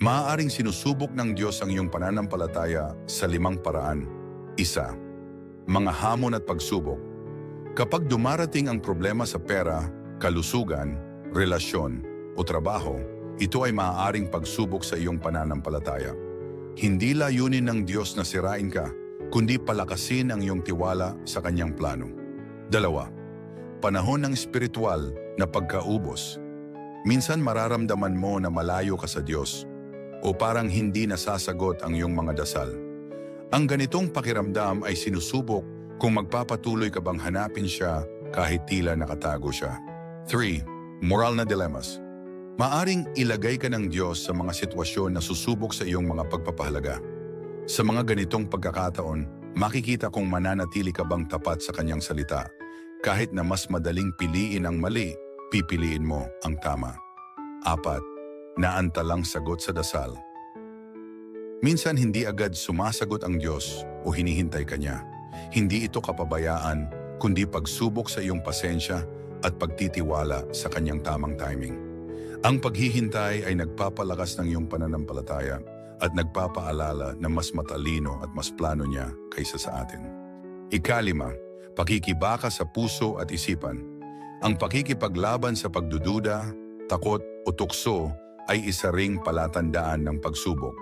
Maaaring sinusubok ng Diyos ang iyong pananampalataya sa 5 paraan. 1. Mga hamon at pagsubok. Kapag dumarating ang problema sa pera, kalusugan, relasyon o trabaho, ito ay maaaring pagsubok sa iyong pananampalataya. Hindi layunin ng Diyos na sirain ka, kundi palakasin ang iyong tiwala sa Kanyang plano. 2. Panahon ng espiritual na pagkaubos. Minsan mararamdaman mo na malayo ka sa Diyos o parang hindi nasasagot ang iyong mga dasal. Ang ganitong pakiramdam ay sinusubok kung magpapatuloy ka bang hanapin siya kahit tila nakatago siya. 3. Moral na dilemmas. Maaring ilagay ka ng Diyos sa mga sitwasyon na susubok sa iyong mga pagpapahalaga. Sa mga ganitong pagkakataon, makikita kung mananatili ka bang tapat sa Kanyang salita. Kahit na mas madaling piliin ang mali, pipiliin mo ang tama. 4. Naantalang sagot sa dasal. Minsan hindi agad sumasagot ang Diyos o hinihintay ka niya. Hindi ito kapabayaan, kundi pagsubok sa iyong pasensya at pagtitiwala sa Kanyang tamang timing. Ang paghihintay ay nagpapalakas ng iyong pananampalataya at nagpapaalala na mas matalino at mas plano niya kaysa sa atin. 5. Pakikibaka sa puso at isipan. Ang pakikipaglaban sa pagdududa, takot o tukso ay isa ring palatandaan ng pagsubok.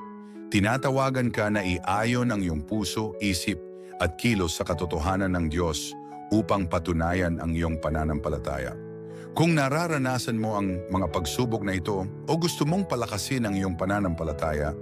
Tinatawagan ka na iayon ang iyong puso, isip at kilos sa katotohanan ng Diyos upang patunayan ang iyong pananampalataya. Kung nararanasan mo ang mga pagsubok na ito o gusto mong palakasin ang iyong pananampalataya,